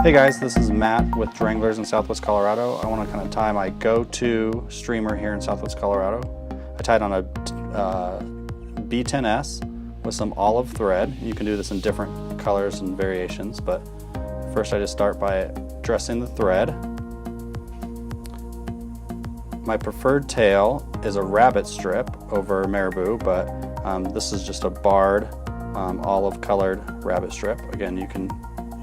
Hey guys, this is Matt with Duranglers in Southwest Colorado. I want to kind of tie my go-to streamer here in Southwest Colorado. I tied on a B10S with some olive thread. You can do this in different colors and variations, but first I just start by dressing the thread. My preferred tail is a rabbit strip over marabou, but this is just a barred olive colored rabbit strip. Again, you can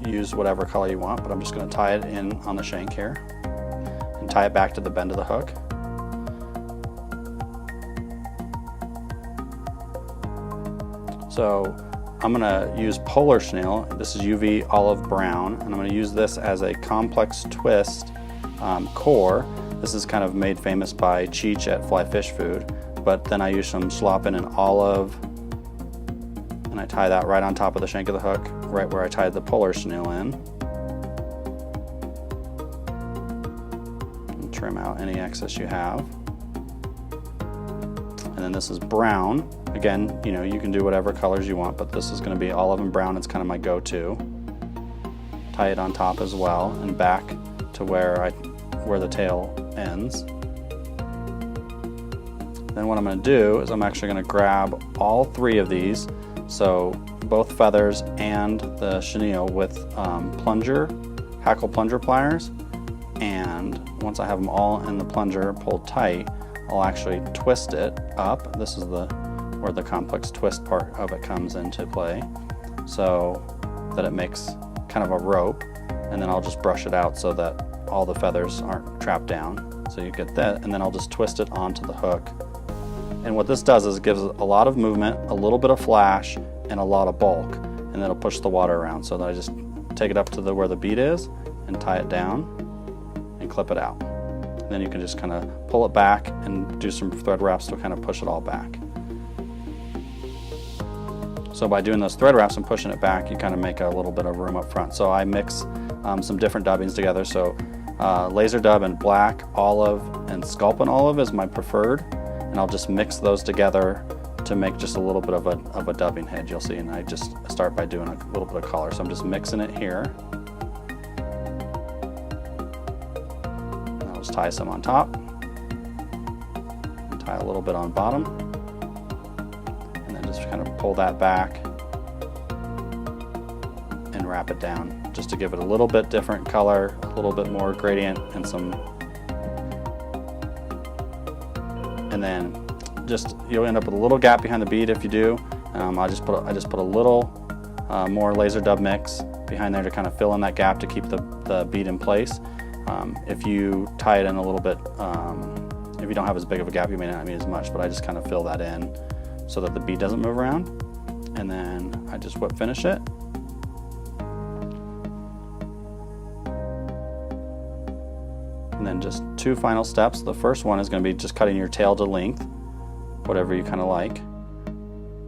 use whatever color you want, but I'm just going to tie it in on the shank here and tie it back to the bend of the hook. So I'm going to use polar chenille. This is UV olive brown, and I'm going to use this as a complex twist core. This is kind of made famous by Cheech at Fly Fish Food, but then I use some sculpin and olive, and I tie that right on top of the shank of the hook, right where I tied the polar chenille in. And trim out any excess you have. And then this is brown. Again, you know, you can do whatever colors you want, but this is going to be olive and brown. It's kind of my go-to. Tie it on top as well and back to where the tail ends. Then what I'm going to do is I'm actually going to grab all three of these, so both feathers and the chenille, with hackle plunger pliers, and once I have them all in the plunger pulled tight, I'll actually twist it up. This is where the complex twist part of it comes into play, so that it makes kind of a rope, and then I'll just brush it out so that all the feathers aren't trapped down. So you get that, and then I'll just twist it onto the hook. And what this does is it gives a lot of movement, a little bit of flash, and a lot of bulk, and it'll push the water around. So then I just take it up to where the bead is and tie it down and clip it out. And then you can just kind of pull it back and do some thread wraps to kind of push it all back. So by doing those thread wraps and pushing it back, you kind of make a little bit of room up front. So I mix some different dubbings together. So laser dub and black olive and sculpin olive is my preferred, and I'll just mix those together to make just a little bit of a dubbing head, you'll see. And I just start by doing a little bit of color. So I'm just mixing it here. And I'll just tie some on top, and tie a little bit on bottom, and then just kind of pull that back and wrap it down, just to give it a little bit different color, a little bit more gradient, and then you'll end up with a little gap behind the bead if you do. I just put a little more laser dub mix behind there to kind of fill in that gap to keep the bead in place. If you tie it in a little bit, if you don't have as big of a gap, you may not need as much, but I just kind of fill that in so that the bead doesn't move around. And then I just whip finish it. And then just two final steps. The first one is going to be just cutting your tail to length, whatever you kind of like.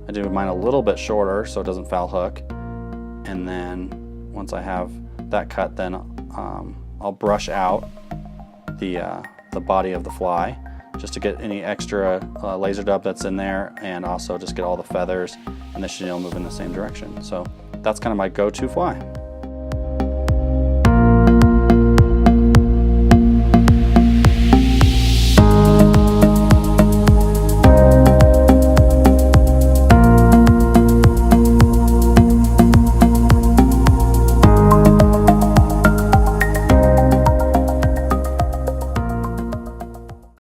I do mine a little bit shorter so it doesn't foul hook. And then once I have that cut, then I'll brush out the body of the fly just to get any extra laser dub that's in there, and also just get all the feathers and the chenille moving in the same direction. So that's kind of my go-to fly.